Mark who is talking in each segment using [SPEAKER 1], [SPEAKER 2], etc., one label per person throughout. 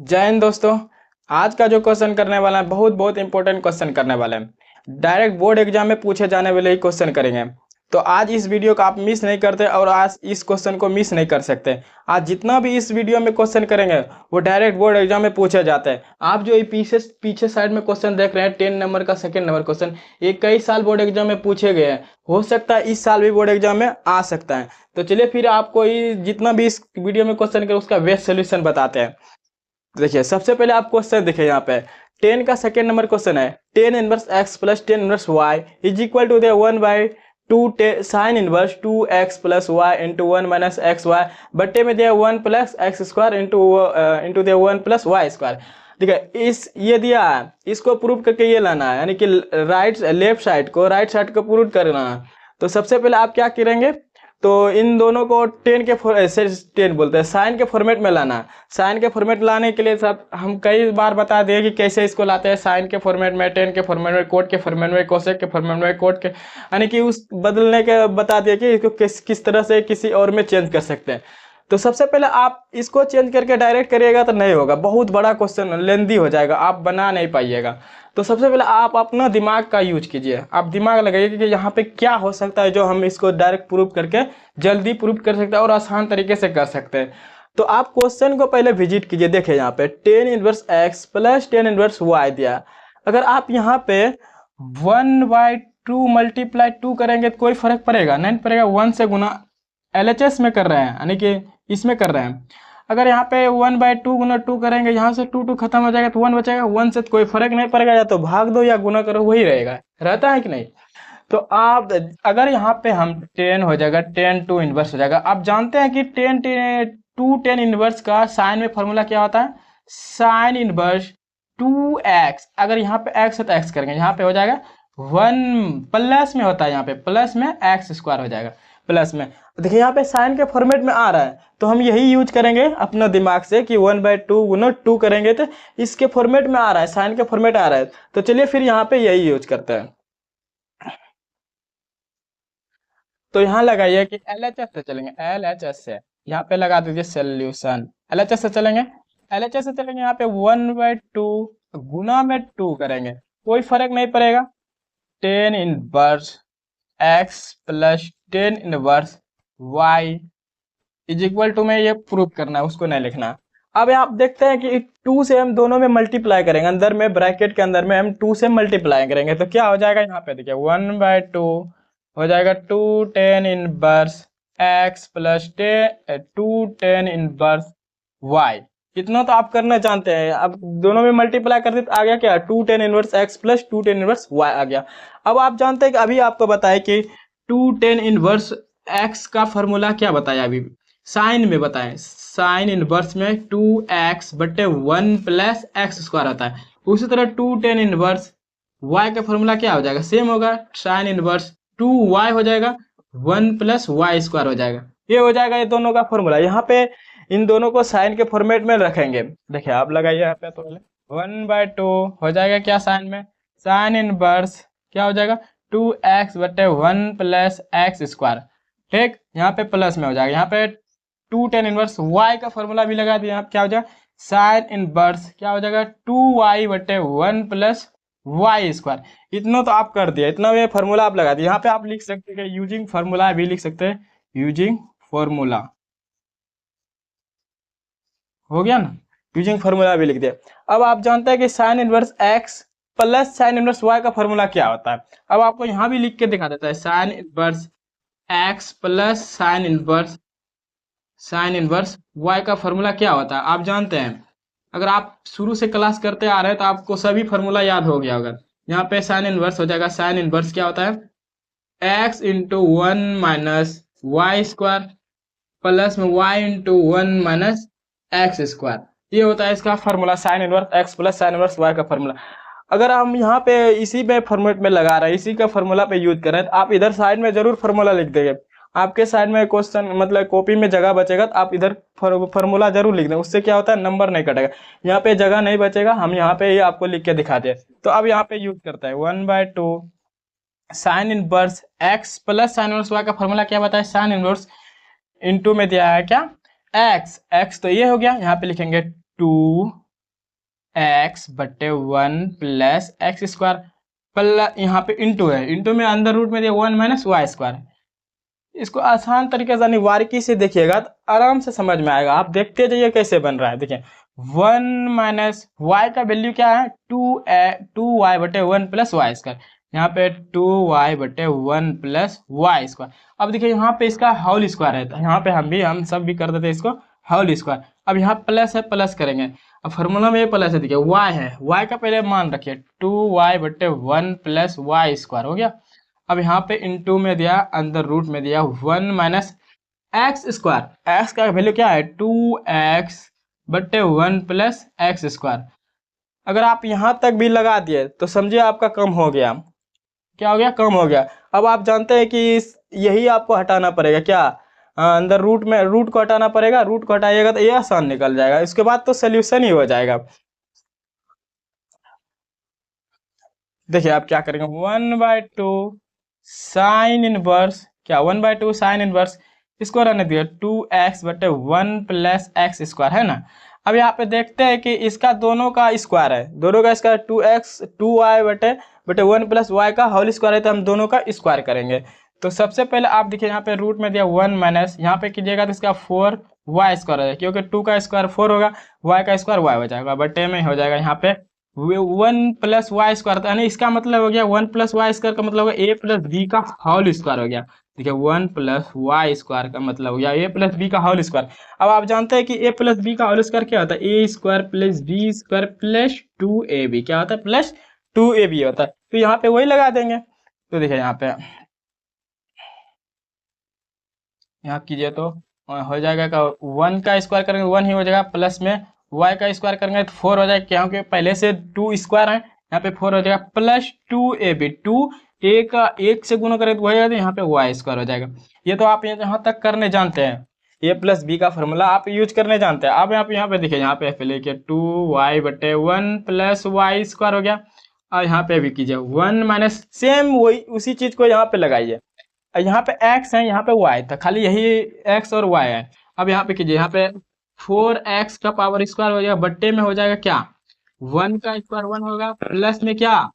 [SPEAKER 1] जय हिंद दोस्तों। आज का जो क्वेश्चन करने वाला है बहुत बहुत इंपॉर्टेंट क्वेश्चन करने वाले हैं। डायरेक्ट बोर्ड एग्जाम में पूछे जाने वाले ही क्वेश्चन करेंगे। तो आज इस वीडियो को आप मिस नहीं करते और आज इस क्वेश्चन को मिस नहीं कर सकते। आज जितना भी इस वीडियो में क्वेश्चन करेंगे वो डायरेक्ट बोर्ड एग्जाम में पूछे जाते हैं। आप जो ये पीछे पीछे साइड में क्वेश्चन देख रहे हैं 10 नंबर का सेकंड नंबर क्वेश्चन, ये कई साल बोर्ड एग्जाम में पूछे गए हैं। हो सकता है इस साल भी बोर्ड एग्जाम में आ सकता है। तो चलिए फिर आपको ये जितना भी इस वीडियो में क्वेश्चन करें उसका बेस्ट सोल्यूशन बताते हैं। देखिए सबसे पहले आप क्वेश्चन देखिए यहाँ पे 10 का सेकेंड नंबर क्वेश्चन है। 10 inverse x plus 10 inverse y is equal to the 1/2 sine inverse 2x plus y into 1 minus x y बट्टे में दिया 1 प्लस एक्स स्क्वायर इंटू दिया 1 प्लस वाई स्क्वायर। ठीक है, इस ये दिया है, इसको प्रूव करके ये लाना है, यानी कि लेफ्ट साइड को राइट साइड को प्रूव करना है। तो सबसे पहले आप क्या करेंगे, तो इन दोनों को 10 बोलते हैं साइन के फॉर्मेट में लाना है। साइन के फॉर्मेट लाने के लिए सब हम कई बार बता दिए कि कैसे इसको लाते हैं। साइन के फॉर्मेट में, 10 के फॉर्मेट में, कोट के फॉर्मेट में, कोसेक के फॉर्मेट में, कोट के यानी कि उस बदलने के बता दिए कि इसको किस तरह से किसी और में चेंज कर सकते हैं। तो सबसे पहले आप इसको चेंज करके डायरेक्ट करिएगा तो नहीं होगा, बहुत बड़ा क्वेश्चन लेंदी हो जाएगा, आप बना नहीं पाइएगा। तो सबसे पहले आप अपना दिमाग का यूज कीजिए, आप दिमाग लगाइए कि यहाँ पे क्या हो सकता है जो हम इसको डायरेक्ट प्रूव करके जल्दी प्रूव कर सकते हैं और आसान तरीके से कर सकते हैं। तो आप क्वेश्चन को पहले विजिट कीजिए। देखिए यहाँ पे 10 inverse x plus 10 inverse y दिया। अगर आप यहाँ पे 1/2 मल्टीप्लाई 2 करेंगे तो कोई फर्क पड़ेगा नहीं, पड़ेगा। 1 से गुना LHS में कर रहे हैं, यानी कि इसमें कर रहे हैं। अगर यहाँ पे 1/2 गुना 2 करेंगे, यहाँ से 2 खत्म हो जाएगा तो 1 बचेगा। 1 से तो कोई फर्क नहीं पड़ेगा, या तो भाग दो या गुना करो, वही रहेगा, रहता है कि नहीं। तो आप अगर यहाँ पे हम 10 हो जाएगा, 10 2 इनवर्स हो जाएगा। आप जानते हैं कि 10 इनवर्स का साइन में फॉर्मूला क्या होता है, साइन इनवर्स 2x। अगर यहाँ पे x है तो x करेंगे, यहाँ पे हो जाएगा 1 प्लस में होता है, यहाँ पे प्लस में एक्स स्क्वायर हो जाएगा प्लस में। देखिए यहाँ पे साइन के फॉर्मेट में आ रहा है तो हम यही यूज करेंगे अपना दिमाग से कि 1/2 गुना 2 करेंगे तो इसके फॉर्मेट में आ रहा है, साइन के फॉर्मेट आ रहा है। तो चलिए फिर यहाँ पे यही यूज करते हैं। तो यहाँ लगाइए कि LHS से चलेंगे, LHS से यहाँ पे लगा दीजिए सोल्यूशन। LHS से चलेंगे, LHS से चलेंगे, यहाँ पे 1/2 गुना में 2 करेंगे, कोई फर्क नहीं पड़ेगा। 10 inverse x plus 10 inverse y is equal to में ये प्रूव करना है, उसको नहीं लिखना। अब आप देखते हैं कि 2 से हम दोनों में मल्टीप्लाई करेंगे, अंदर में ब्रैकेट के अंदर में हम 2 से मल्टीप्लाई करेंगे तो क्या हो जाएगा, यहाँ पे देखिए 1/2 हो जाएगा 2 10 inverse x plus 2 10 inverse y। इतना तो आप करना जानते हैं। अब दोनों में मल्टीप्लाई कर दे तो आ गया क्या, 2 10 inverse x plus 2 10 inverse y आ गया। अब आप जानते हैं कि अभी आपको बताया कि 2 10 इनवर्स x का फॉर्मूला क्या बताया, अभी साइन में बताएं। साइन इनवर्स में 2x बटे 1 प्लस एक्स स्क्वायर होता है। उसी तरह 2 10 इनवर्स y का फॉर्मूला क्या हो जाएगा, सेम होगा, साइन इनवर्स 2y हो जाएगा 1 प्लस वाई स्क्वायर हो जाएगा। ये हो जाएगा ये दोनों का फॉर्मूला। यहाँ पे इन दोनों को साइन के फॉर्मेट में रखेंगे। देखिए आप लगाइए यहाँ पे, तो 1/2 हो जाएगा क्या, साइन में साइन इनवर्स क्या हो जाएगा 2x बटे 1 प्लस एक्स स्क्वायर। ठीक, यहाँ पे प्लस में हो जाएगा। यहाँ पे 2 10 इनवर्स y का फॉर्मूला भी लगा दिया, क्या हो जाएगा साइन इनवर्स क्या हो जाएगा 2y बटे 1 प्लस वाई स्क्वायर। इतना तो आप कर दिया, इतना में फॉर्मूला आप लगा दिए। यहाँ पे आप लिख सकते हैं यूजिंग फॉर्मूला भी लिख सकते हैं, यूजिंग फॉर्मूला हो गया ना, यूजिंग फॉर्मूला भी लिख दिया। अब आप जानते हैं कि sign inverse x plus sine inverse y का फॉर्मूला क्या होता है। अब आपको यहाँ भी लिख के दिखा देता है, sign inverse x plus sine inverse y का फॉर्मूला क्या होता है आप जानते हैं। अगर आप शुरू से क्लास करते आ रहे हैं तो आपको सभी फॉर्मूला याद हो गया होगा। यहाँ पे साइन इनवर्स हो जाएगा, साइन इनवर्स क्या होता है x into 1 minus y square plus में y into 1 minus x square. ये होता है इसका formula, sine inverse x plus sine inverse y का फॉर्मूला। अगर हम यहाँ पे इसी में फॉर्मेट में लगा रहे हैं, इसी का फॉर्मूला पे यूज कर रहे हैं, तो आप इधर साइड में जरूर फॉर्मूला लिख देंगे। आपके साइड में क्वेश्चन मतलब कॉपी में जगह बचेगा तो आप इधर फॉर्मूला जरूर लिख दें, उससे क्या होता है नंबर नहीं कटेगा, यहाँ पे जगह नहीं बचेगा। हम यहाँ पे ये आपको लिख के दिखाते हैं। तो अब यहाँ पे यूज करता है 1/2 sine inverse x plus sine inverse y का फॉर्मूला क्या बताया, साइन इनवर्स इनटू में दिया है क्या x तो ये हो गया। यहाँ पे लिखेंगे 2 एक्स बटे 1 + x² प्लस यहाँ पे इंटू है, इंटू में अंदर रूट में दिया 1 - y²। इसको आसान तरीके से यानी बारीकी से देखिएगा तो आराम से समझ में आएगा। आप देखते जाइए कैसे बन रहा है। देखिए 1 - y का वैल्यू क्या है, 2y बटे 1 + y²। यहाँ पे 2y बटे 1 + y²। अब देखिए यहाँ पे इसका होल स्क्वायर है, तो यहाँ पे हम सब भी कर देते हैं इसको होल स्क्वायर। अब यहाँ प्लस है, प्लस करेंगे। अब फार्मूला में ये प्लस है, देखिए y है, y का पहले मान रखिए 2y बटे 1 + y² हो गया। अब यहाँ पे इंटू में दिया, अंदर रूट में दिया 1 - x²। x का वैल्यू क्या है, 2x बटे 1 + x²। अगर आप यहाँ तक भी लगा दिए तो समझिए आपका कम हो गया। क्या हो गया, कम हो गया। अब आप जानते हैं कि यही आपको हटाना पड़ेगा क्या, अंदर रूट में रूट को हटाना पड़ेगा। रूट को हटाइएगा तो ये आसान निकल जाएगा, इसके बाद तो सोल्यूशन ही हो जाएगा। देखिए आप क्या करेंगे, 1/2 साइन इनवर्स, क्या 1/2 साइन इनवर्स, इसको रहने दिया 2x बटे 1 + x² है ना। अब यहाँ पे देखते हैं कि इसका दोनों का स्क्वायर है, दोनों का स्क्वायर 2y बटे 1 + y का होल स्क्वायर है, तो हम दोनों का स्क्वायर करेंगे। तो सबसे पहले आप देखिए यहाँ पे रूट में दिया 1 माइनस, यहाँ पे कीजिएगा तो इसका 4y² हो जाएगा, क्योंकि 2 का स्क्वायर 4 होगा, y का स्क्वायर y हो जाएगा, बटे में हो जाएगा यहाँ पे 1 + y²। यानी इसका मतलब हो गया 1 + y² का मतलब होगा a + b का होल स्क्वायर हो गया। देखिए 1 + y² का मतलब हो गया a + b का होल स्क्वायर। अब आप जानते हैं कि a + b का होल स्क्वायर क्या होता है, a² + b² + 2ab क्या होता है, प्लस 2ab होता है। तो यहाँ पे वही लगा देंगे। तो देखिए यहाँ पे यहाँ कीजिए तो हो जाएगा का 1 का स्क्वायर करेंगे 1 ही हो जाएगा, प्लस में y का स्क्वायर करेंगे तो 4 हो जाएगा, क्योंकि पहले से 2 स्क्वायर है, यहाँ पे 4 हो जाएगा, प्लस 2ab, 2 का 1 से गुना करें तो वही हो जाएगा, यहाँ पे y² हो जाएगा। ये तो आप यहाँ तक करने जानते हैं, a + b का फॉर्मूला आप यूज करने जानते हैं। अब आप यहाँ पे देखिए, यहाँ पे लिखिए 2y बटे 1 + y² हो गया। और यहाँ पे भी कीजिए 1 माइनस, सेम वही उसी चीज को यहाँ पे लगाइए। यहाँ पे x है, यहाँ पे y था, खाली यही x और y है। अब यहाँ पे कीजिए, यहाँ पे 4x का पावर स्क्वायर हो जाएगा, बट्टे में हो जाएगा क्या, 1 का स्क्वायर 1 होगा, प्लस में क्या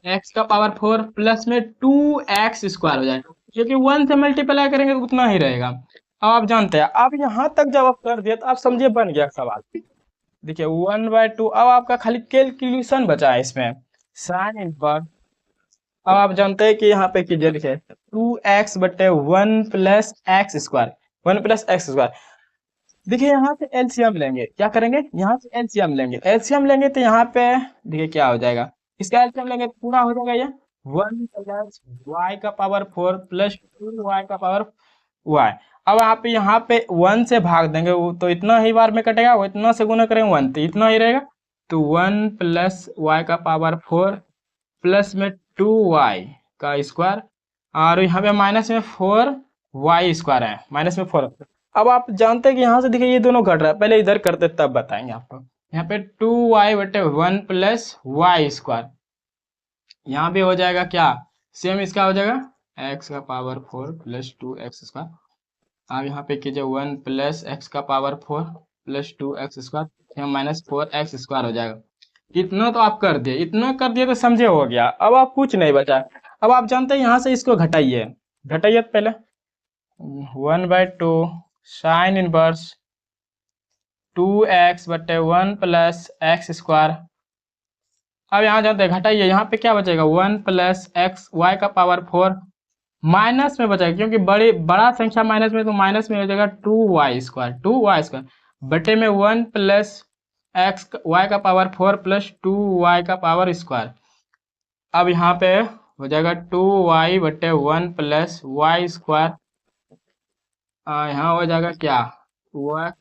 [SPEAKER 1] x का पावर 4 प्लस में 2x² हो जाएगा, क्योंकि 1 से मल्टीप्लाई करेंगे तो उतना ही रहेगा। अब आप जानते हैं, अब यहाँ तक जब आप कर दिए तो आप समझिए बन गया सवाल। देखिए 1/2, अब आपका खाली कैलकुलेशन बचा है इसमें, साइन इनवर्स। अब आप जानते हैं कि यहाँ पे कीजिए, देखिए 2x बटे 1 + x², 1 + x²। देखिए यहाँ से एलसीएम लेंगे, क्या करेंगे, यहाँ से एलसीएम लेंगे, एलसीएम लेंगे तो यहाँ पे देखिए क्या हो जाएगा, इसका एलसीएम लेंगे तो पूरा हो जाएगा ये 1 + y का पावर 4 + 2y का पावर y। अब यहाँ पे 1 से भाग देंगे, वो तो इतना ही बार में कटेगा, वो इतना से गुना करेंगे 1 तो इतना ही रहेगा। तो 1 + y का पावर 4 प्लस में 2y का स्क्वायर, और यहाँ पे माइनस में 4y² है, माइनस में 4। अब आप जानते हैं कि यहाँ से देखिए ये दोनों घट रहा है, पहले इधर करते तब बताएंगे आपको। यहाँ पे 2y बटे 1 + y², यहाँ पे हो जाएगा क्या, सेम इसका हो जाएगा x का पावर 4 + 2x²। अब यहाँ पे कीजिए 1 + x का पावर 4 + 2x², यहाँ माइनस 4x² हो जाएगा। इतना तो आप कर दिए, इतना कर दिए तो समझे हो गया। अब आप कुछ नहीं बचा। अब आप जानते हैं यहाँ से इसको घटाइए, घटाइए पहले 1/2 साइन इनवर्स 2x बटे 1 + x²। अब यहाँ जानते हैं घटाइए, यहाँ पे क्या बचेगा 1 + x y का पावर 4 माइनस में बचेगा, क्योंकि बड़ा संख्या माइनस में, तो माइनस में हो जाएगा 2y² बटे में 1 + x y का पावर 4 + 2y का पावर स्क्वायर। अब यहाँ पे हो जाएगा 2y बटे 1 + y², यहाँ हो जाएगा क्या 1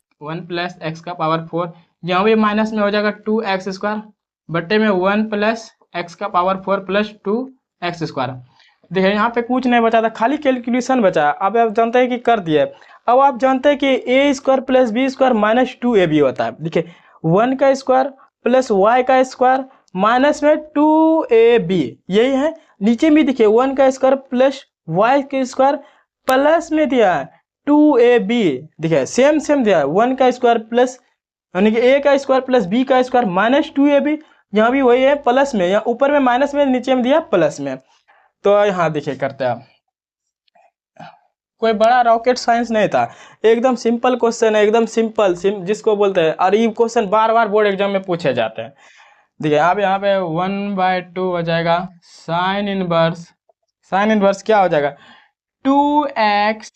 [SPEAKER 1] + x का पावर 4, यहाँ भी माइनस में हो जाएगा 2x² बटे में 1 + x का पावर 4 + 2x²। देखिए यहाँ पे कुछ नहीं बचा था, खाली कैलकुलेशन बचा। अब आप जानते हैं कि कर दिए। अब आप जानते हैं कि a² + b² - 2ab होता है। देखिए 1 का स्क्वायर प्लस y का स्क्वायर माइनस में 2ab, यही है। नीचे में देखिए 1 का स्क्वायर प्लस y का स्क्वायर प्लस में दिया है 2ab, देखिए सेम सेम दिया है 1 का स्क्वायर प्लस यानी कि ए का स्क्वायर प्लस बी का स्क्वायर माइनस 2ab, यहाँ भी वही है प्लस में, यहाँ ऊपर में माइनस में, नीचे में दिया प्लस में। तो यहाँ देखिए करते हैं, कोई बड़ा रॉकेट साइंस नहीं था, एकदम सिंपल क्वेश्चन है, एकदम सिंपल जिसको बोलते हैं, और ये क्वेश्चन बार बार बोर्ड एग्जाम में पूछे जाते हैं। देखिए आप यहाँ पे 1/2 हो जाएगा साइन इनवर्स क्या हो जाएगा 2x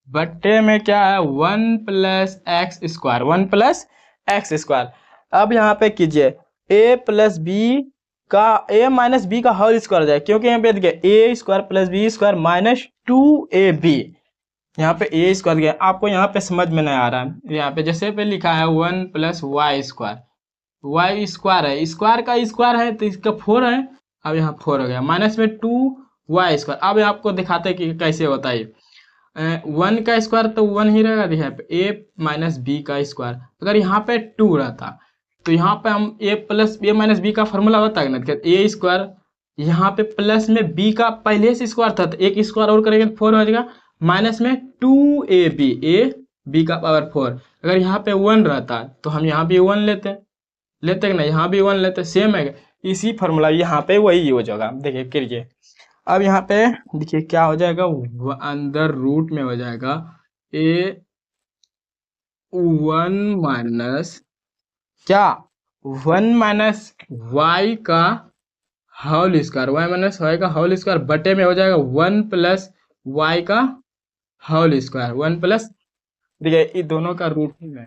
[SPEAKER 1] बट्टे में क्या है 1 plus x square, 1 plus x square. अब यहाँ पे कीजिए a प्लस बी का a माइनस बी का होल स्क्वायर हो जाएगा, क्योंकि यहाँ पे देखिए a square plus b square minus 2ab, यहाँ पे a स्क्वायर गया, आपको यहाँ पे समझ में नहीं आ रहा है, यहाँ पे जैसे पे लिखा है 1 plus y square, y square है, स्क्वायर का स्क्वायर है तो इसका 4 है, अब यहाँ 4 हो गया, माइनस में 2 वाई स्क्वायर। अब आपको दिखाते हैं कि कैसे होता है, 1 का स्क्वायर तो 1 ही रहेगा, देखिए यहाँ पे a माइनस बी का स्क्वायर, अगर यहाँ पे 2 रहता तो यहाँ पे हम a plus a minus b का फॉर्मूला होता है ना, a स्क्वायर, यहाँ पे प्लस में b का पहले से स्क्वायर था तो एक स्क्वायर और करेंगे तो 4 हो जाएगा, माइनस में 2ab, a b का पावर 4, अगर यहाँ पे 1 रहता तो हम यहाँ भी 1 लेते कि नहीं, यहाँ भी 1 लेते, सेम है, इसी फॉर्मूला यहाँ पे वही यूज होगा। देखिए करिए, अब यहाँ पे देखिए क्या हो जाएगा, अंदर रूट में हो जाएगा a 1 माइनस क्या 1 माइनस वाई का whole square, y minus y का होल स्क्वायर बटे में हो जाएगा 1 प्लस वाई का होल स्क्वायर, 1 प्लस, देखिए ये दोनों का रूट है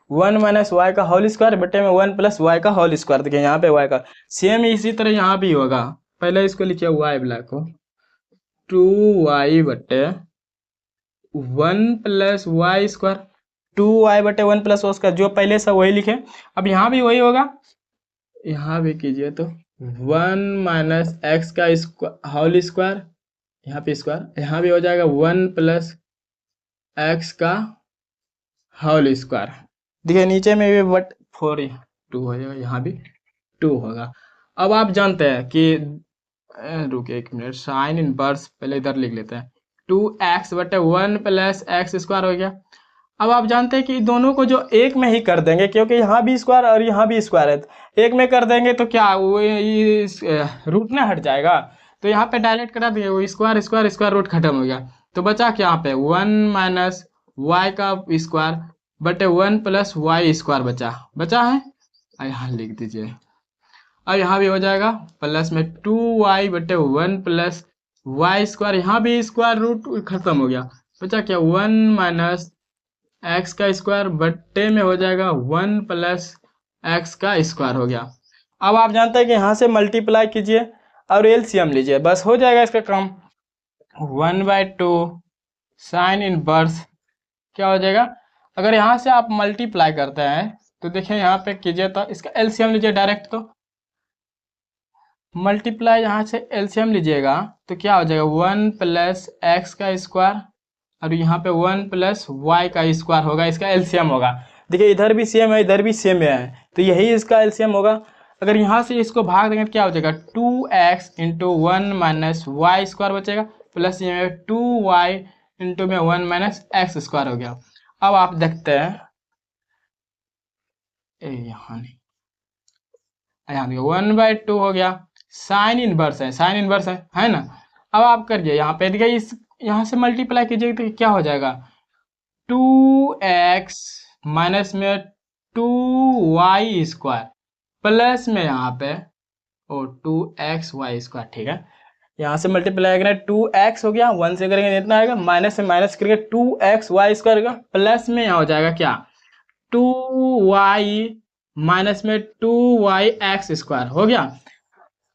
[SPEAKER 1] 1 माइनस वाई का होल स्क्वायर बटे में 1 प्लस वाई का होल स्क्वायर। देखिए यहाँ पे वाई का सेम इसी तरह यहाँ भी होगा, पहले इसको लिखिए वाई ब्लैक को 2y बटे 1 प्लस वाई स्क्वायर, 2y बटे 1 प्लस उसका जो पहले से वही लिखे, अब यहाँ भी वही होगा, यहाँ भी कीजिए तो 1 माइनस एक्स का होल स्क्वायर, यहाँ पे स्क्वायर, यहाँ भी हो जाएगा 1 प्लस एक्स का होल स्क्वायर। देखिए नीचे में भी बट 4 2 हो जाएगा, यहाँ भी 2 होगा। अब आप जानते हैं कि रुकिए एक मिनट, साइन इनवर्स पहले इधर लिख लेते हैं, 2x बटे 1 प्लस एक्स स्क्वायर हो गया। अब आप जानते हैं कि दोनों को जो एक में ही कर देंगे, क्योंकि यहाँ भी स्क्वायर और यहाँ भी स्क्वायर है, एक में कर देंगे तो क्या वो रूट ना हट जाएगा, तो यहाँ पे डायरेक्ट करा दिए, वो स्क्वायर स्क्वायर स्क्वायर रूट खत्म हो गया, तो बचा क्या यहाँ पे 1 माइनस वाई का स्क्वायर बटे 1 प्लस वाई स्क्वायर बचा है, यहाँ लिख दीजिए। अब यहाँ भी हो जाएगा प्लस में 2y बटे 1 प्लस वाई स्क्वायर, यहाँ भी स्क्वायर रूट खत्म हो गया, बचा क्या 1 माइनस एक्स का स्क्वायर बट्टे में हो जाएगा 1 प्लस एक्स का स्क्वायर हो गया। अब आप जानते हैं कि यहाँ से मल्टीप्लाई कीजिए और एलसीएम लीजिए, बस हो जाएगा इसका काम, 1/2 साइन इनवर्स क्या हो जाएगा, अगर यहाँ से आप मल्टीप्लाई करते हैं तो देखिए यहाँ पे कीजिए तो इसका एलसीएम लीजिए डायरेक्ट, तो मल्टीप्लाई यहाँ से एलसीएम लीजिएगा तो क्या हो जाएगा 1 प्लस एक्स का स्क्वायर और यहाँ पे 1 प्लस वाई का स्क्वायर होगा, इसका एलसीएम होगा। देखिए इधर भी सेम है इधर भी सेम है, तो यही इसका एलसीएम होगा। अगर यहाँ से इसको भाग देंगे तो क्या हो जाएगा 2x into 1 minus y square बचेगा, प्लस ये 2y इंटू में 1 माइनस एक्स स्क्वायर हो गया। अब आप देखते हैं यहाँ नहीं, यहाँ देखिए 1/2 हो गया, साइन इनवर्स है ना। अब आप करिए यहाँ पे देखिए, इस यहाँ से मल्टीप्लाई कीजिए तो क्या हो जाएगा 2x माइनस में 2y स्क्वायर प्लस में यहाँ पे 2xy स्क्वायर, ठीक है। यहाँ से मल्टीप्लाई करेंगे 2x हो गया, 1 से करेंगे इतना आएगा, माइनस से माइनस करेंगे 2xy स्क्वायर का, प्लस में यहाँ हो जाएगा क्या 2y माइनस में 2yx स्क्वायर हो गया।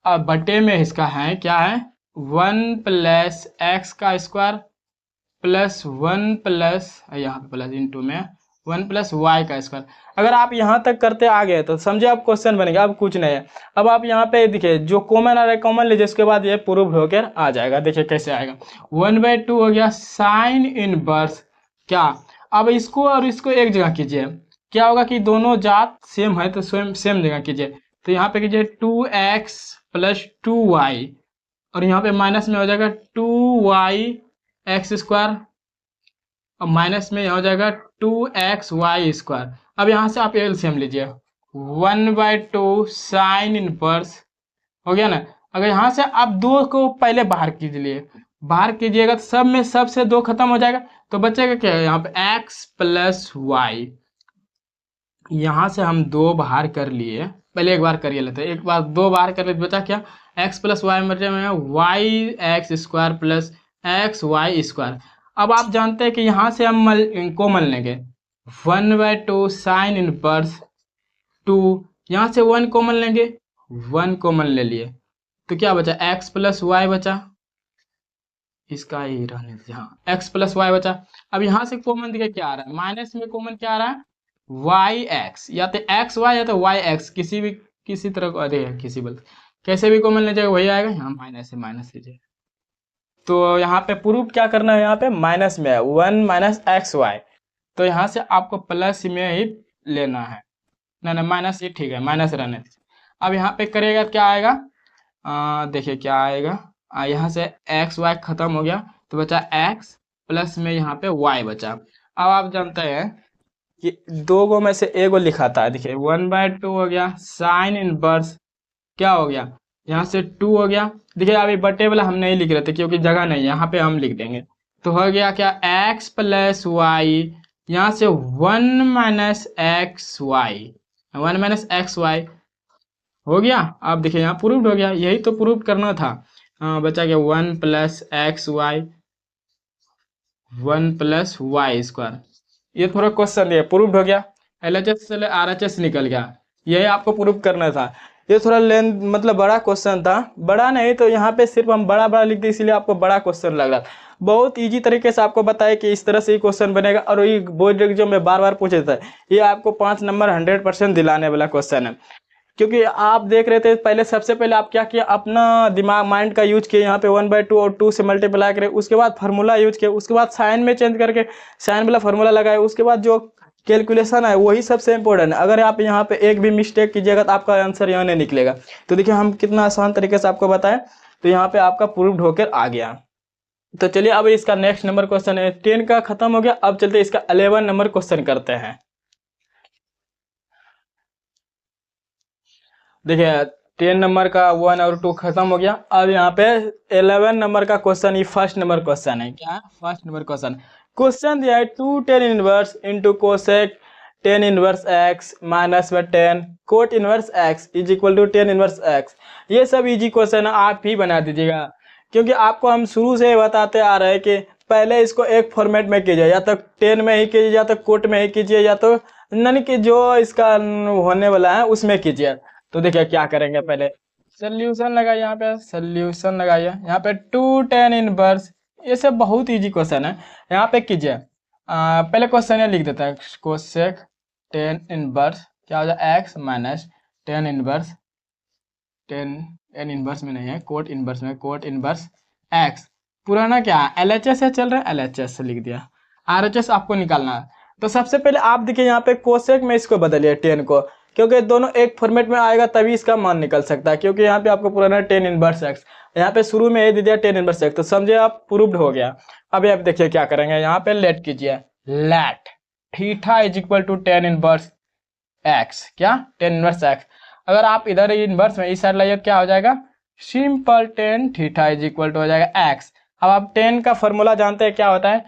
[SPEAKER 1] अब बटे में इसका है क्या है 1 प्लस एक्स का स्क्वायर प्लस 1 प्लस यहाँ पे प्लस इंटू में 1 प्लस वाई का स्क्वायर। अगर आप यहाँ तक करते आ गए तो समझे अब क्वेश्चन बनेगा, अब कुछ नहीं है। अब आप यहाँ पे देखिए जो कॉमन आ रहा है कॉमन लीजिए, उसके बाद ये प्रूव होकर आ जाएगा। देखिए कैसे आएगा 1/2 हो गया साइन इनवर्स क्या, अब इसको और इसको एक जगह कीजिए, क्या होगा कि दोनों जात सेम है तो सेम जगह कीजिए, तो यहाँ पे कीजिए 2x प्लस 2y और यहाँ पे माइनस में हो जाएगा 2y एक्स स्क्वायर अब माइनस में हो जाएगा 2xy²। अब यहाँ से आप एलसीएम लीजिए, 1/2 साइन इनवर्स हो गया ना। अगर यहाँ से आप 2 को पहले बाहर कीजिए, बाहर कीजिएगा तो सब में सबसे 2 खत्म हो जाएगा, तो बचेगा क्या है यहाँ पे x + y। यहाँ से हम 2 बाहर कर लिए, पहले एक बार करिए लेते हैं, एक बार 2 बाहर कर लिए तो बचा क्या, x + y मतलब yx² + xy²। अब आप जानते हैं कि यहाँ से हम कॉमन लेंगे, 1/2 साइन इनवर्स 2, यहाँ से 1 कॉमन लेंगे, 1 कॉमन ले लिए तो क्या बचा, x + y बचा, इसका ही रहने दीजिए, हाँ x + y बचा। अब यहाँ से कॉमन देखिए क्या आ रहा है, माइनस में कॉमन क्या आ रहा है, yx, या तो xy या तो yx, किसी तरह को अरे किसी बल कैसे भी कॉमन ले जाएगा वही आएगा, यहाँ माइनस से माइनस लीजिए। तो यहाँ पे प्रूफ क्या करना है, यहाँ पे माइनस में है 1 - xy, तो यहाँ से आपको प्लस में ही लेना है, नहीं माइनस ही ठीक है, माइनस रहने दीजिए। अब यहाँ पे करेगा क्या आएगा, देखिए क्या आएगा, यहाँ से xy खत्म हो गया तो बचा x प्लस में यहाँ पे y बचा। अब आप जानते हैं कि 2 गो में से एक गो लिखाता है, देखिए 1/2 हो गया साइन इनवर्स, क्या हो गया यहाँ से 2 हो गया। देखिए अभी बटे वाला हम नहीं लिख रहे थे क्योंकि जगह नहीं, यहाँ पे हम लिख देंगे, तो हो गया क्या x + y, यहाँ से 1 - xy, 1 - xy हो गया। अब देखिए यहाँ प्रूफ हो गया, यही तो प्रूफ करना था। बचा गया 1 + xy, 1 + y²। ये थोड़ा क्वेश्चन दिया, प्रूफ हो गया, LHS से RHS निकल गया, यही आपको प्रूफ करना था। ये थोड़ा लेंथ मतलब बड़ा क्वेश्चन था, बड़ा नहीं तो यहाँ पे सिर्फ हम बड़ा बड़ा लिख दिए इसलिए आपको बड़ा क्वेश्चन लग रहा। बहुत इजी तरीके से आपको बताया कि इस तरह से ही क्वेश्चन बनेगा, और ये बोर्ड एग्जाम में बार बार पूछे था, ये आपको 5 नंबर 100% दिलाने वाला क्वेश्चन है। क्योंकि आप देख रहे थे पहले, सबसे पहले आप क्या किया, अपना दिमाग माइंड का यूज किए, यहाँ पे 1/2 और 2 से मल्टीप्लाई करें, उसके बाद फार्मूला यूज किया, उसके बाद साइन में चेंज करके साइन वाला फार्मूला लगाए, उसके बाद जो कैलकुलेशन है वही सबसे इंपॉर्टेंट है। अगर आप यहाँ पे एक भी मिस्टेक कीजिएगा तो आपका आंसर यहाँ नहीं निकलेगा। तो देखिए हम कितना आसान तरीके से आपको बताएं, तो यहाँ पे आपका प्रूव्ड होकर आ गया। तो चलिए अब इसका नेक्स्ट नंबर क्वेश्चन है, 10 का खत्म हो गया, अब चलते इसका 11 नंबर क्वेश्चन करते हैं। देखिए 10 नंबर का 1 और 2 खत्म हो गया, अब यहाँ पे 11 नंबर का क्वेश्चन, ये फर्स्ट नंबर क्वेश्चन है, क्या फर्स्ट नंबर क्वेश्चन दिया है 2 tan inverse into cosec tan inverse x minus में 10 cot inverse x is equal to tan inverse x। ये सब इजी क्वेश्चन आप ही बना दीजिएगा, क्योंकि आपको हम शुरू से बताते आ रहे हैं कि पहले इसको एक फॉर्मेट में कीजिए, या तो tan में ही कीजिए, या तो कोट में ही कीजिए, या तो यानी कि जो इसका होने वाला है उसमें कीजिए। तो देखिए क्या करेंगे, पहले सोल्यूशन लगाइए, यहाँ पे सोल्यूशन लगाइए, यहाँ पे 2 tan इनवर्स, ये सब बहुत इजी क्वेश्चन है, यहाँ पे कीजिए। पहले क्वेश्चन ये लिख देते हैं, कोसेक tan इनवर्स क्या हो जाए x minus tan inverse, tan inverse में नहीं है, कोट इनवर्स में, कोट इनवर्स x। पुराना क्या है LHS से चल रहा है, LHS से लिख दिया, RHS आपको निकालना है। तो सबसे पहले आप देखिए यहाँ पे कोसेक में इसको बदलिए 10 को, क्योंकि दोनों एक फॉर्मेट में आएगा तभी इसका मान निकल सकता है, क्योंकि यहाँ पे आपको पुराना tan इनवर्स x, यहाँ पे शुरू में ये दे दिया tan इनवर्स x, तो समझे आप प्रूव्ड हो गया। अब आप देखिए क्या करेंगे, यहाँ पे लेट कीजिए, let theta is equal to tan inverse x, क्या tan इनवर्स x। अगर आप इधर इनवर्स में इस साइड लाइए क्या हो जाएगा, simple tan theta is equal to हो जाएगा x। अब आप tan का फॉर्मूला जानते हैं क्या होता है,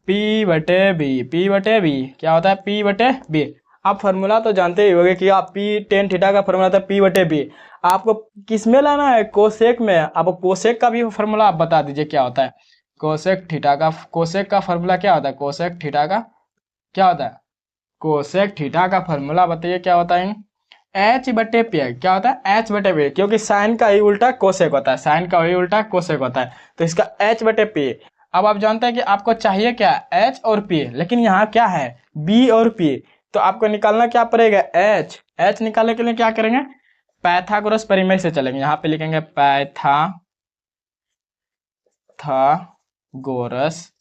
[SPEAKER 1] p/b, p/b क्या होता है, p/b। आप फार्मूला तो जानते ही होंगे कि आप tan थीटा का फार्मूला था p/b, आपको किस में लाना है, कोसेक में। आप कोसेक का भी फार्मूला आप बता दीजिए क्या होता है, कोसेक थीटा का, कोसेक का फार्मूला क्या होता है, कोसेक थीटा का क्या होता है, कोसेक थीटा का फार्मूला बताइए क्या होता है, h/p, क्या होता है h/p, क्योंकि साइन का ही उल्टा कोसेक होता है, साइन का ही उल्टा कोसेक होता है, तो इसका h/p। अब आप जानते हैं कि आपको चाहिए क्या, h और p, लेकिन यहाँ क्या है b और p, तो आपको निकालना क्या पड़ेगा h निकालने के लिए क्या करेंगे, पाइथागोरस प्रमेय से चलेंगे, यहाँ पे लिखेंगे पाइथागोरस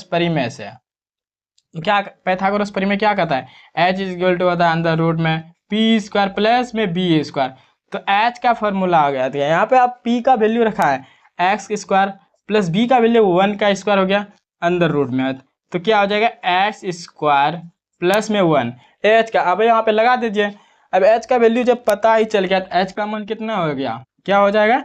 [SPEAKER 1] प्रमेय से। क्या पाइथागोरस प्रमेय क्या कहता है, h इज इक्वल टू होता है अंदर रूट में p² प्लस में b², तो h का फॉर्मूला आ गया। यहाँ पे आप p का वैल्यू रखा है x² प्लस b का वैल्यू 1 का स्क्वायर हो गया, अंदर रूट में, तो क्या हो जाएगा एक्स स्क्वायर प्लस में 1 एच का। अब यहाँ पे लगा दीजिए। अब एच का वैल्यू जब पता ही चल गया तो एच का मान कितना हो गया, क्या हो जाएगा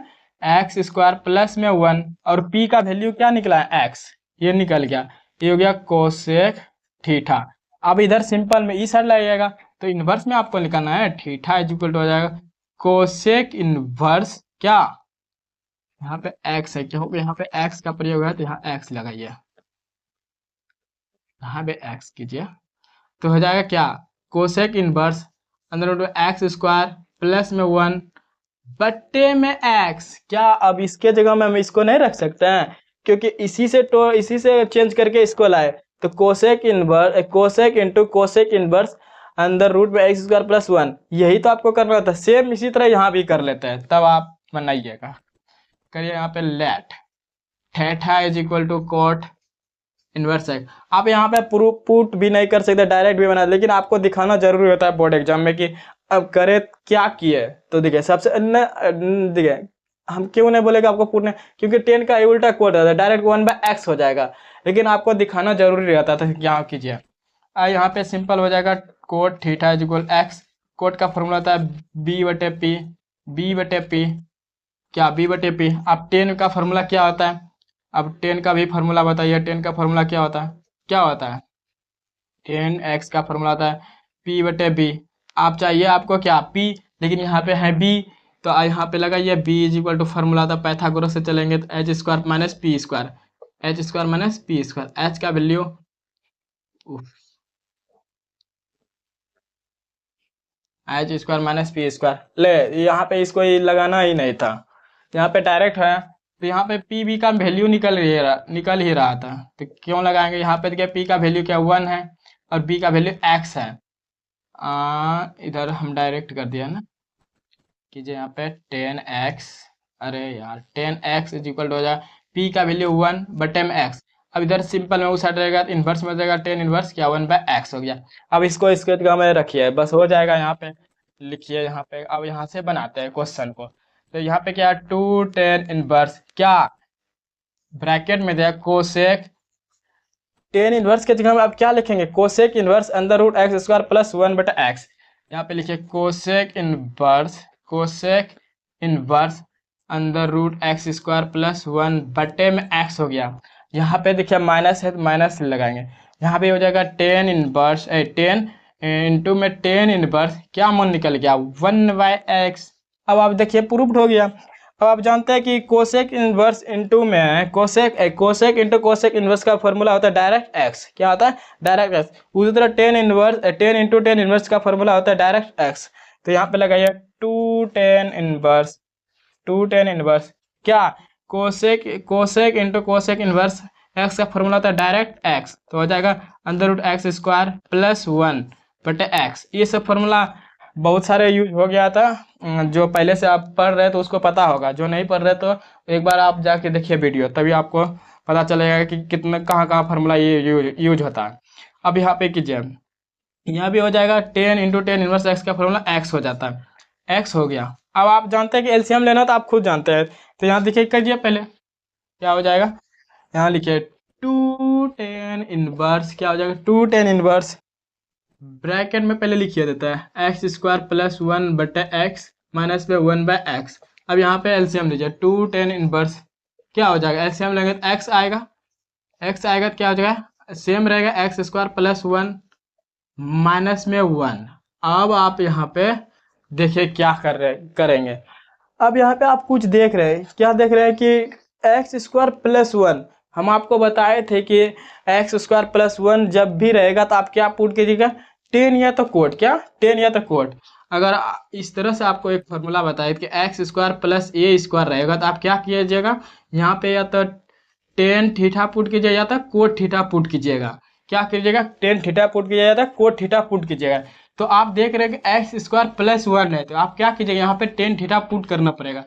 [SPEAKER 1] एक्स स्क्वायर प्लस में 1, और पी का वैल्यू क्या निकला है एक्स, ये निकल गया, ये हो गया कोसेक थीटा। अब इधर सिंपल में इस साइड लगेगा, तो इनवर्स में आपको निकालना है थीटा इज इक्वल टू हो जाएगा कोसेक इनवर्स क्या, यहाँ पे एक्स है, क्योंकि यहाँ पे एक्स का प्रयोग है तो यहाँ एक्स लगाइए, यहाँ पे एक्स कीजिए, तो हो जाएगा क्या कोसेक इनवर्स अंदर रूट में एक्स स्क्वायर प्लस में 1 बट्टे में एक्स। क्या अब इसके जगह में हम इसको नहीं रख सकते हैं, क्योंकि इसी से चेंज करके इसको लाए, तो cosec inverse cosec into cosec inverse अंदर रूट में एक्स स्क्वायर प्लस 1, यही तो आपको करना था। सेम इसी तरह यहाँ भी कर लेते हैं, तब आप बनाइएगा। करिए यहाँ पे let theta is equal to cot inverse है। आप यहाँ पे प्रूफ पुट भी नहीं कर सकते, डायरेक्ट भी बना, लेकिन आपको दिखाना जरूरी होता है बोर्ड एग्जाम में कि अब करे क्या किए। तो देखिए सबसे देखिए हम क्यों नहीं बोलेगा आपको पुट नहीं, क्योंकि 10 का उल्टा कोड होता है, डायरेक्ट 1/x हो जाएगा, लेकिन आपको दिखाना जरूरी रहता था। यहाँ कीजिए, यहाँ पे सिंपल हो जाएगा cot theta is equal x, cot का फॉर्मूला होता है b/p क्या b/p। अब 10 का फॉर्मूला क्या होता है, अब 10 का भी फार्मूला बताइए, 10 का फार्मूला क्या होता है, क्या होता है 10x का फार्मूला होता है p/b। आप चाहिए आपको क्या p, लेकिन यहाँ पे है b, तो यहाँ पे लगाइए b is equal to formula था पाइथागोरस से चलेंगे तो H square minus P square, H square minus P square, H का value H square minus P square. ले यहाँ पे इसको ये लगाना ही नहीं था, यहाँ पे डायरेक्ट है, तो यहाँ पे पी बी का वैल्यू निकल ही रहा था, तो क्यों लगाएंगे। यहाँ पे देखिए पी का वैल्यू क्या 1 है और बी का वैल्यू x है। इधर हम डायरेक्ट कर दिया ना, कीजिए यहाँ पे 10x, अरे यार 10x इज इक्वल टू हो जाएगा पी का वैल्यू 1 बटे में x। अब इधर सिंपल में उस साइड रहेगा तो इन्वर्स में हो जाएगा 10 इन्वर्स क्या 1/x हो गया। अब इसको इसके जगह में रखिए, बस हो जाएगा। यहाँ पे लिखिए, यहाँ पे अब यहाँ से बनाते हैं क्वेश्चन को। तो यहाँ पे क्या 2 10 इनवर्स क्या ब्रैकेट में दिया कोसेक 10 इनवर्स के जगह में आप क्या लिखेंगे cosec inverse under root x square plus 1/x। यहाँ पे लिखिए cosec inverse under root x square plus 1 बटे में x हो गया। यहाँ पे देखिए माइनस है तो माइनस लगाएंगे, यहाँ पे हो जाएगा 10 इनवर्स 10 इंटू में 10 इनवर्स क्या मान निकल गया 1/x। अब आप देखिए प्रूफ्ड हो गया। अब आप जानते हैं कि कोसेक इनवर्स इंटू में कोसेक इंटू कोसेक इनवर्स का फॉर्मूला होता है डायरेक्ट एक्स, क्या होता है डायरेक्ट एक्स। उसी तरह 10 इंटू 10 इनवर्स का फॉर्मूला होता है डायरेक्ट एक्स। तो यहाँ पे लगाइए 2 10 इनवर्स क्या cosec into cosec inverse x का फॉर्मूला होता है डायरेक्ट एक्स, तो हो जाएगा under root x square plus 1 बटे एक्स। ये सब फॉर्मूला बहुत सारे यूज हो गया था, जो पहले से आप पढ़ रहे तो उसको पता होगा, जो नहीं पढ़ रहे तो एक बार आप जाके देखिए वीडियो, तभी आपको पता चलेगा कि कितना कहाँ फॉर्मूला ये यूज होता है। अब यहाँ पे कीजिए, यहाँ भी हो जाएगा 10 इंटू 10 इनवर्स एक्स का फॉर्मूला एक्स हो जाता है, एक्स हो गया। अब आप जानते हैं कि एलसीएम लेना तो आप खुद जानते हैं, तो यहाँ देखिए कीजिए पहले क्या हो जाएगा, यहाँ लिखिए 2 10 इनवर्स क्या हो जाएगा 2 10 इनवर्स ब्रैकेट में पहले लिखिए देता है एक्स स्क्वायर प्लस 1 बटे एक्स माइनस में 1/x। अब यहाँ पे एलसीएम लीजिए 2 10 इनवर्स क्या हो जाएगा, एलसीएम लेंगे तो x आएगा तो क्या हो जाएगा सेम रहेगा एक्स स्क्वायर प्लस 1 माइनस में 1। अब आप यहाँ पे देखिए क्या करेंगे। अब यहाँ पे आप कुछ देख रहे हैं, क्या देख रहे हैं कि एक्स स्क्वायर प्लस 1, हम आपको बताए थे कि एक्स स्क्वायर प्लस 1 जब भी रहेगा तो आप क्या पुट कीजिएगा 10 या तो कोट, क्या 10 या तो कोट। अगर इस तरह से आपको एक फॉर्मूला बताए कि एक्स स्क्वायर प्लस ए स्क्वायर रहेगा तो आप क्या कीजिएगा यहाँ पे या तो 10 थीटा पुट कीजिएगा या तो कोट थीटा पुट कीजिएगा। क्या कीजिएगा 10 थीटा पुट कीजिएगा या तो कोट थीटा पुट कीजिएगा। तो आप देख रहे हैं कि एक्स स्क्वायर प्लस 1 है, तो आप क्या कीजिएगा यहाँ पे 10 थीटा पुट करना पड़ेगा।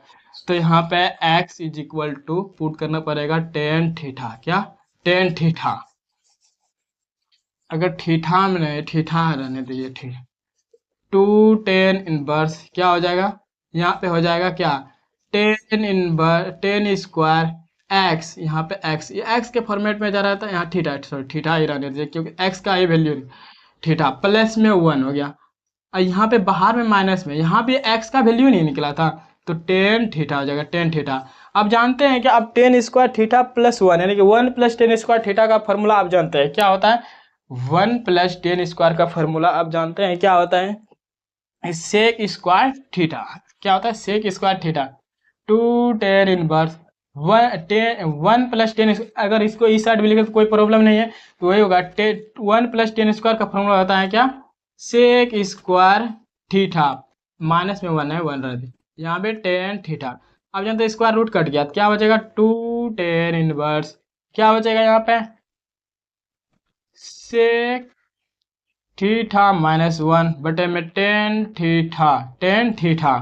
[SPEAKER 1] तो यहाँ पे x is equal to put करना पड़ेगा 10 थीटा, क्या 10 थीटा। अगर थीटा में नहीं, थीटा रहने दीजिए, थीटा 2 10 इनवर्स क्या हो जाएगा, यहाँ पे हो जाएगा क्या 10 इनवर्स 10 स्क्वायर एक्स, यहाँ पे एक्स, ये एक्स के फॉर्मेट में जा रहा था, यहाँ थीटा, सॉरी थीटा ही रहने दीजिए क्योंकि एक्स का ही वैल्यू थीटा प्लस में 1 हो गया। और यहाँ पे बाहर में माइनस में, यहाँ पे एक्स का वैल्यू नहीं निकला था तो टेन थीटा हो जाएगा, टेन थीटा। अब जानते हैं कि अब टेन स्क्वायर थीटा प्लस 1 यानी कि 1 प्लस टेन स्क्वायर थीटा का फॉर्मूला आप जानते हैं क्या होता है। 1 प्लस टेन स्क्वायर का फॉर्मूला आप जानते हैं क्या होता है, सेक स्क्वायर थीटा। क्या होता है, sec square theta two tan inverse 1 plus tan. अगर इसको इस साइड भी लिखे तो कोई प्रॉब्लम नहीं है, तो वही होगा 1 प्लस टेन स्क्वायर का फॉर्मूला होता है क्या, सेक स्क्वायर थीटा, माइनस में 1 है, 1 रह दी, यहाँ पे टेन थीटा। अब जानते हैं स्क्वायर रूट कट गया तो क्या बचेगा, टू टेन इनवर्स, क्या बचेगा यहाँ पे, सेक थीटा माइनस 1 बटे में टेन थीटा, टेन थीटा।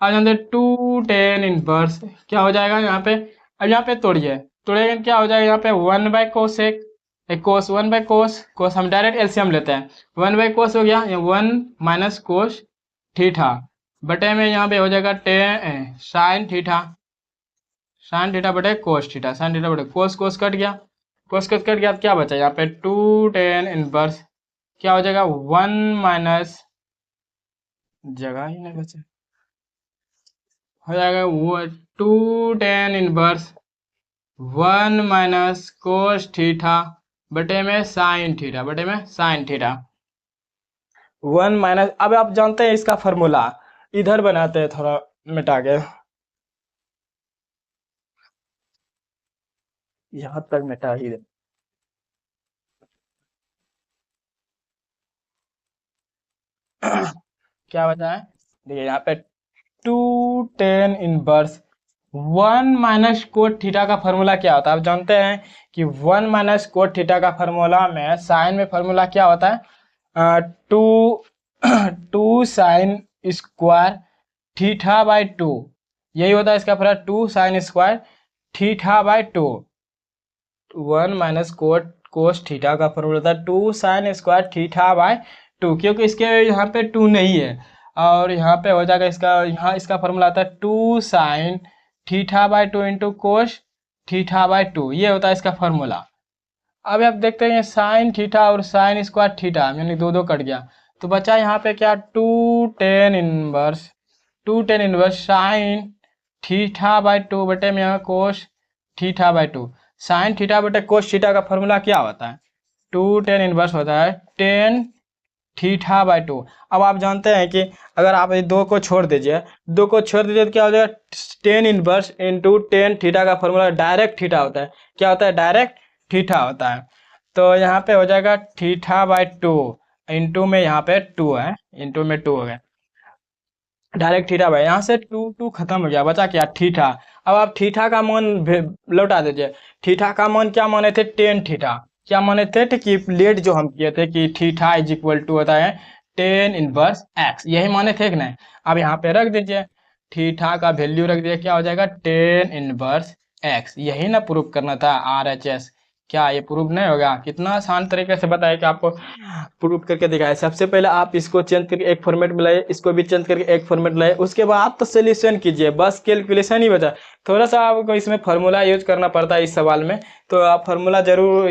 [SPEAKER 1] अब जानते हैं टू टेन इनवर्स क्या हो जाएगा यहाँ पे। अब यहाँ पे तोड़िए, तोड़ेंगे क्या हो जाएगा यहाँ पे 1 by cosec, cos 1 by cos, cos हम डायरेक्ट एलसीएम लेते हैं, 1 बाई कोस हो गया, 1 माइनस कोस थीटा बटे में यहाँ पे हो जाएगा ten sine theta, sign theta बटे कोस थीटा, साइन थीटा बटे कोस, कोस कट गया, कोस कट गया तो क्या बचा यहाँ पे टू टेन इनवर्स, क्या हो जाएगा 1 माइनस, जगह ही नहीं बचे, हो जाएगा वो two tan inverse 1 minus cos theta बटे में साइन थीटा, बटे में साइन थीटा 1 माइनस। अब आप जानते हैं इसका फॉर्मूला, इधर बनाते हैं थोड़ा मिटा के, यहाँ तक मिटा ही दे। क्या बचा है, देखिए यहाँ पे two tan inverse 1 minus cot theta का फॉर्मूला क्या होता है, आप जानते हैं कि 1 माइनस कोट थीटा का फॉर्मूला में साइन में फॉर्मूला क्या होता है, two two sine square theta by two, यही होता है इसका formula, two sine square theta by two. 1 minus cos theta का फॉर्मूला था two sine square theta by two, क्योंकि इसके यहाँ पे टू नहीं है और यहाँ पे हो जाएगा इसका, यहाँ इसका फॉर्मूला आता है two sine theta by two into cos theta by two, ये होता है इसका फॉर्मूला। अब आप देखते हैं साइन थीटा और साइन स्क्वायर थीटा यानी दो दो कट गया, तो बचा यहाँ पे क्या, two tan inverse, two tan inverse sine theta by two बटे में यहाँ cos theta by two, sine theta बटे कोस थीटा का फॉर्मूला क्या होता है, टू टेन इनवर्स होता है टेन थीटा बाई टू। अब आप जानते हैं कि अगर आप ये दो को छोड़ दीजिए, दो को छोड़ दीजिए तो क्या हो जाएगा, ten inverse into tan theta का फॉर्मूला डायरेक्ट थीटा होता है, क्या होता है, डायरेक्ट थीटा होता है। तो यहाँ पे हो जाएगा थीटा बाई टू, इंटू में यहाँ पे टू है, इंटू में टू हो गया, डायरेक्ट थीटा बाई, यहाँ से टू टू खत्म हो गया, बचा क्या, थीटा। अब आप थीटा का मान लौटा दीजिए, थीटा का मान क्या माने थे, टेन थीटा, क्या माने थे कि लेट जो हम किए थे कि थीटा इज इक्वल टू होता है टेन इनवर्स एक्स, यही माने थे कि नहीं। अब यहाँ पे रख दीजिए, थीटा का वैल्यू रख दिया, क्या हो जाएगा टेन इनवर्स एक्स, यही ना प्रूव करना था RHS। क्या ये प्रूव नहीं होगा, कितना आसान तरीके से बताया कि आपको प्रूव करके दिखाया। सबसे पहले आप इसको चेंज करके एक फॉर्मेट में लाए, इसको भी चेंज करके एक फॉर्मेट लाए, उसके बाद तो सोल्यूशन कीजिए, बस कैलकुलेशन ही बचा। थोड़ा सा आपको इसमें फार्मूला यूज करना पड़ता है इस सवाल में, तो आप फार्मूला जरूर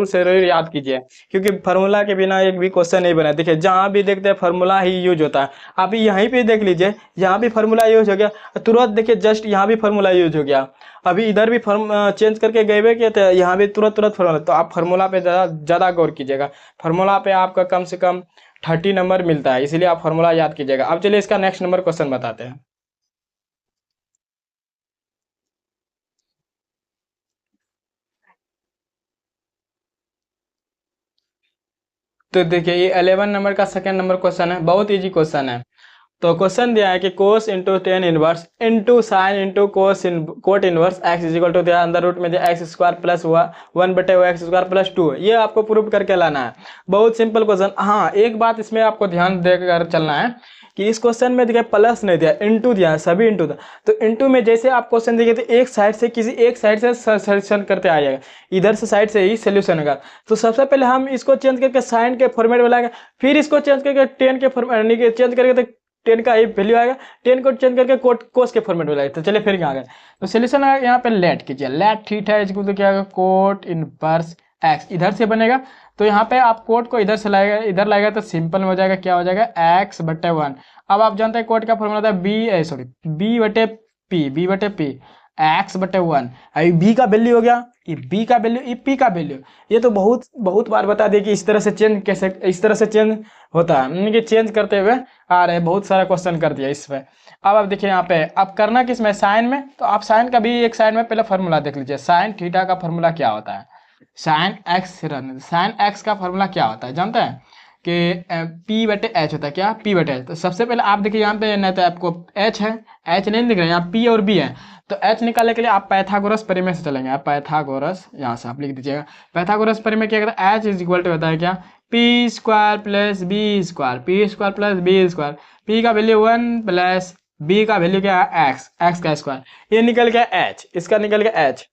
[SPEAKER 1] से जरूर याद कीजिए, क्योंकि फार्मूला के बिना एक भी क्वेश्चन नहीं बना। देखिए जहाँ भी देखते हैं फार्मूला ही यूज होता है, अभी यहीं पे देख लीजिए, यहाँ भी फार्मूला यूज हो गया, तुरंत देखिए जस्ट यहाँ भी फार्मूला यूज हो गया, अभी इधर भी चेंज करके गए हुए कि तो यहाँ भी तुरंत तुरंत फार्मूला। तो आप फार्मूला पे ज़्यादा गौर कीजिएगा, फार्मूला पे आपका कम से कम 30 नंबर मिलता है, इसीलिए आप फार्मूला याद कीजिएगा। अब चलिए इसका नेक्स्ट नंबर क्वेश्चन बताते हैं। तो देखिए ये 11 नंबर का सेकंड नंबर क्वेश्चन है, बहुत इजी क्वेश्चन है। तो क्वेश्चन दिया है कि cos into tan inverse into sine into cot inverse x is equal to दिया अंदर रूट में दिया एक्स स्क्वायर प्लस 1 बटे एक्स स्क्वायर प्लस 2, ये आपको प्रूव करके लाना है। बहुत सिंपल क्वेश्चन। हाँ एक बात इसमें आपको ध्यान देकर चलना है कि इस क्वेश्चन में देखिए प्लस नहीं दिया, इंटू दिया है, सभी इंटू था। तो इंटू में जैसे आप क्वेश्चन देखिए तो एक साइड से किसी एक साइड से सोल्यूशन करते आ जाएगा, इधर से साइड से ही सोल्यूशन होगा। तो सबसे पहले हम इसको चेंज करके साइन के फॉर्मेट में लाएंगे, फिर इसको चेंज करके टेन के फॉर्मेट चेंज करके टेन का ही वैल्यू आएगा, टेन को चेंज करके कोस के फॉर्मेट में लाएगा। तो चलिए फिर यहाँ गए, तो सोल्यूशन यहाँ पे लेट कीजिए, let theta is equal to क्या आएगा, कोट इनवर्स एक्स इधर से बनेगा। तो यहाँ पे आप कोट को इधर से लाएगा, इधर लाएगा तो सिंपल में हो जाएगा, क्या हो जाएगा, एक्स बटे वन। अब आप जानते हैं कोट का फॉर्मूला था बी बटे पी, एक्स बटे वन। अभी बी का वैल्यू हो गया, ये बी का वैल्यू, ये पी का वैल्यू। ये तो बहुत बहुत बार बता दिए कि इस तरह से चेंज कैसे, इस तरह से चेंज होता है, यानी कि चेंज करते हुए आ रहे हैं, बहुत सारा क्वेश्चन कर दिया इस पे। अब आप देखिए यहाँ पे, अब करना किस में, साइन में। तो आप साइन का भी एक साइड में पहले फॉर्मूला देख लीजिए, साइन थीटा का फॉर्मूला क्या होता है, साइन एक्स का फॉर्मूला क्या होता है जानते हैं कि पी बटे एच होता है, क्या, पी बटे एच। तो सबसे पहले आप देखिए यहाँ पे, नहीं तो आपको एच है, एच नहीं दिख रहा है, यहाँ पी और बी है। तो एच निकालने के लिए आप पाइथागोरस प्रमेय से चलेंगे, आप पाइथागोरस यहाँ से आप लिख दीजिएगा। पाइथागोरस प्रमेय क्या करता है, एच इज इक्वल टू होता है क्या, p square plus b square, p square plus b square, p का वैल्यू वन प्लस बी का वैल्यू क्या है, एक्स, एक्स का स्क्वायर, ये निकल गया एच, इसका निकल गया एच।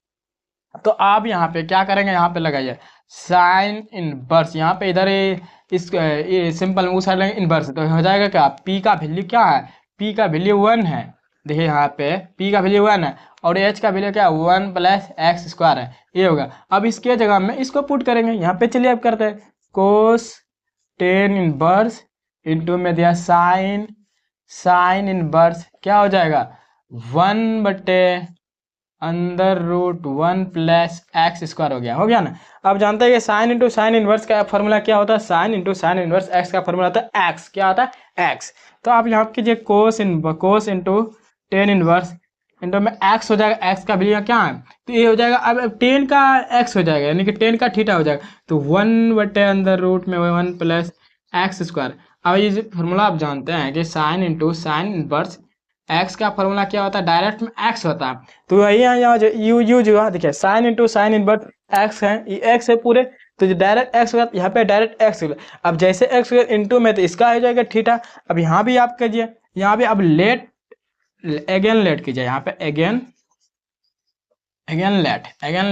[SPEAKER 1] तो आप यहाँ पे क्या करेंगे, यहाँ पे लगाइए साइन इनवर्स, यहाँ पे इधर ये सिंपल उस साइड लेंगे इनवर्स, तो हो जाएगा क्या, पी का वैल्यू क्या है, पी का वैल्यू वन है, देखिए यहाँ पे पी का वैल्यू वन है, और एच का वैल्यू क्या, वन प्लस एक्स स्क्वायर है, ये होगा। अब इसके जगह में इसको पुट करेंगे, यहाँ पे चलिए अब करते हैं, कोस टेन इनवर्स इंटू में दिया साइन इनवर्स, क्या हो जाएगा, वन बटे under root one plus x square हो गया ना। अब जानते हैं कि साइन इंटू साइन इनवर्स का फॉर्मूला क्या होता है, sine into sine inverse x का फॉर्मूला होता है एक्स, क्या होता है एक्स। तो आप यहाँ कीजिए कोस इंटू टेन इनवर्स इंटू में एक्स हो जाएगा, एक्स का वैल्यू क्या है, तो ये हो जाएगा, अब टेन का एक्स हो जाएगा, यानी कि टेन का थीटा हो जाएगा, तो वन बटे अंडर रूट में वन प्लस एक्स स्क्वायर। अब ये फॉर्मूला आप जानते हैं कि sine into sine inverse x का फॉर्मूला क्या होता है, डायरेक्ट में एक्स होता है। तो वही यहाँ जो यू जो देखिए sign into sine inverse x है, ये एक्स है पूरे, तो जो डायरेक्ट एक्स होगा यहाँ पे डायरेक्ट एक्स होगा। अब जैसे एक्स होगा इंटू में तो इसका हो जाएगा थीटा। अब यहाँ भी आप कीजिए, यहाँ भी अब लेट कीजिए, यहाँ पे again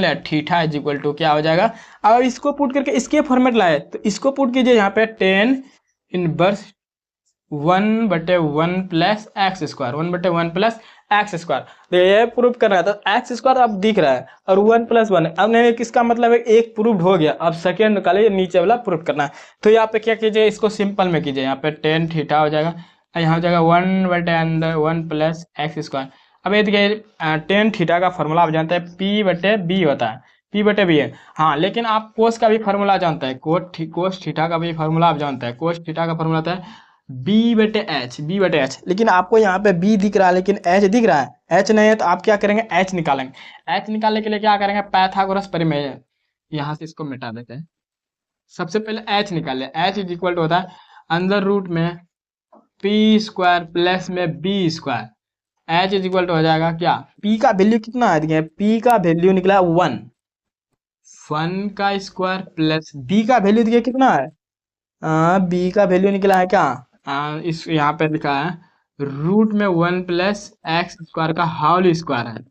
[SPEAKER 1] let theta is equal to क्या हो जाएगा। अब इसको पुट करके इसके फॉर्मेट लाए, तो इसको पुट कीजिए यहाँ पे टेन इनवर्स वन बटे one plus x square, one बटे वन प्लस एक्स स्क्वायर। तो ये प्रूव कर रहा है, तो एक्स स्क्वायर अब दिख रहा है और वन प्लस वन, अब नहीं किसका मतलब है, एक प्रूव्ड हो गया। अब सेकेंड निकालिए, नीचे वाला प्रूव करना है। तो यहाँ पे क्या कीजिए, इसको सिंपल में कीजिए, यहाँ पे टेन थीटा हो जाएगा, यहाँ हो जाएगा वन बटे अंदर वन प्लस एक्स स्क्वायर। अब ये देखिए टेन थीटा का फॉर्मूला आप जानते हैं पी बटे बी होता है, पी बटे बी है, हाँ। लेकिन आप कोस का भी फॉर्मूला जानते हैं, कोस थीटा का भी फॉर्मूला आप जानते हैं, कोस थीटा का फॉर्मूला होता है बी बटे एच। लेकिन आपको यहाँ पे बी दिख रहा है लेकिन एच दिख रहा है, एच नहीं है, तो आप क्या करेंगे, एच निकालेंगे। एच निकालने के लिए क्या करेंगे, पाइथागोरस प्रमेय, यहाँ से इसको मिटा देते हैं। सबसे पहले एच निकाले, एच इज इक्वल टू होता है अंदर रूट में पी स्क्वायर प्लस में b square, h is equal to हो जाएगा क्या, पी का वैल्यू कितना है, देखिए पी का वैल्यू निकला वन का स्क्वायर प्लस बी का वैल्यू देखिए कितना है, बी का वैल्यू निकला है क्या, इस यहाँ पे लिखा है रूट में वन प्लस एक्स स्क्वायर का होल स्क्वायर है।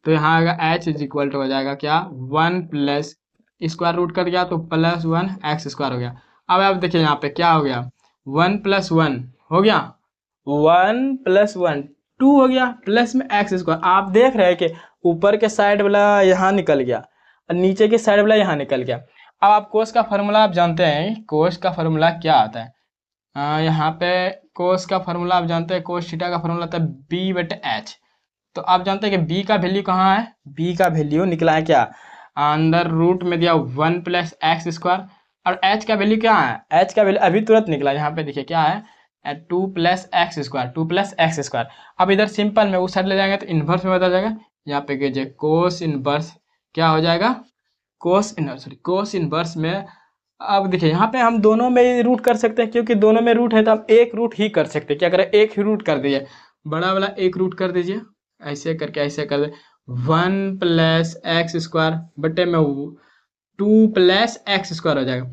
[SPEAKER 1] तो यहाँ आएगा एच इज इक्वल टू हो जाएगा क्या, वन प्लस स्क्वायर रूट कर दिया तो प्लस वन एक्स स्क्वायर हो गया। अब आप देखिए यहाँ पे क्या हो गया, वन प्लस वन हो गया, वन प्लस वन टू हो गया, प्लस में एक्स स्क्वायर। आप देख रहे हैं कि ऊपर के साइड वाला यहाँ निकल गया और नीचे के साइड वाला यहाँ निकल गया। अब आप कोस का फॉर्मूला आप जानते हैं, कोस का फॉर्मूला क्या आता है, यहाँ पे कोस का फॉर्मूला आप जानते हैं, कोस थीटा का फॉर्मूला आता है बी बटे एच। तो आप जानते हैं कि बी का वैल्यू कहाँ है, बी का वैल्यू निकला है क्या, अंदर रूट में दिया वन प्लस एक्स स्क्वायर, और एच का वैल्यू क्या है, एच का वैल्यू अभी तुरंत निकला, यहाँ पे देखिए क्या है, टू प्लस एक्स स्क्वायर। अब इधर सिंपल में उस साइड ले जाएंगे तो इन्वर्स में बदल जाएगा, यहाँ पे कीजिए कोस इनवर्स क्या हो जाएगा, कोस इनवर्स में। अब देखिए यहाँ पे हम दोनों में रूट कर सकते हैं, क्योंकि दोनों में रूट है तो हम एक रूट ही कर सकते हैं। क्या करें, एक ही रूट कर दीजिए, बड़ा वाला एक रूट कर दीजिए, ऐसे करके ऐसे कर दे, वन प्लस एक्स स्क्वायर बटे में टू प्लस एक्स स्क्वायर हो जाएगा।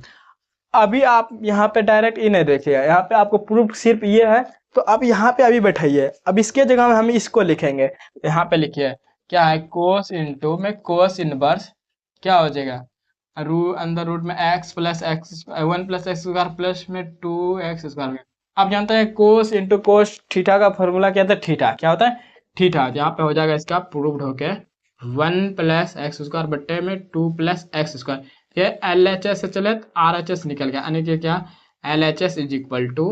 [SPEAKER 1] अभी आप यहाँ पे डायरेक्ट ये नहीं देखिएगा, यहाँ पे आपको प्रूफ सिर्फ ये है, तो अब यहाँ पे अभी बैठाइए। अब इसके जगह में हम इसको लिखेंगे, यहाँ पे लिखिए क्या है, कोस इंटू में कोस इनवर्स क्या हो जाएगा, अंदर रूट में x plus x one plus x square plus में टू एक्स स्क्वायर। आप जानते हैं कोस इंटू कोस थीटा का फॉर्मूला क्या था, थीटा क्या होता है, थीटा। यहाँ पे हो जाएगा इसका प्रूव्ड होके 1 प्लस एक्स स्क्वायर बट्टे में 2 प्लस एक्स स्क्वायर। ये LHS से चले तो RHS निकल गया, यानी कि क्या LHS is equal to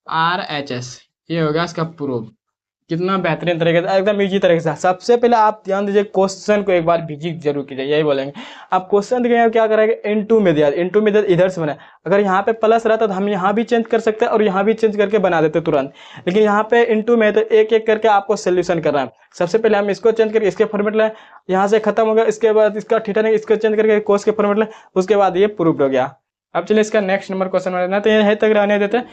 [SPEAKER 1] RHS। ये हो गया इसका प्रूफ। कितना बेहतरीन तरीके से, एकदम इजी तरीके से। सबसे पहले आप ध्यान दीजिए, क्वेश्चन को एक बार विजिट जरूर कीजिए, यही बोलेंगे। आप क्वेश्चन देखेंगे क्या करेंगे, इनटू में दिया, इनटू में दिया इधर से बना। अगर यहाँ पे प्लस रहता तो हम यहाँ भी चेंज कर सकते हैं और यहाँ भी चेंज करके बना देते तुरंत, लेकिन यहाँ पे इनटू में तो एक एक करके आपको सोल्यूशन करना है। सबसे पहले हम इसको चेंज करके इसके फॉर्मेट लाए, यहाँ से खत्म हो गया, इसके बाद इसका थीटा नहीं, इसको चेंज करके कोस के फॉर्मेट लाए, उसके बाद ये प्रूव्ड हो गया। अब चलिए इसका नेक्स्ट नंबर क्वेश्चन बनाते हैं, तो यहीं तक रहने देते हैं।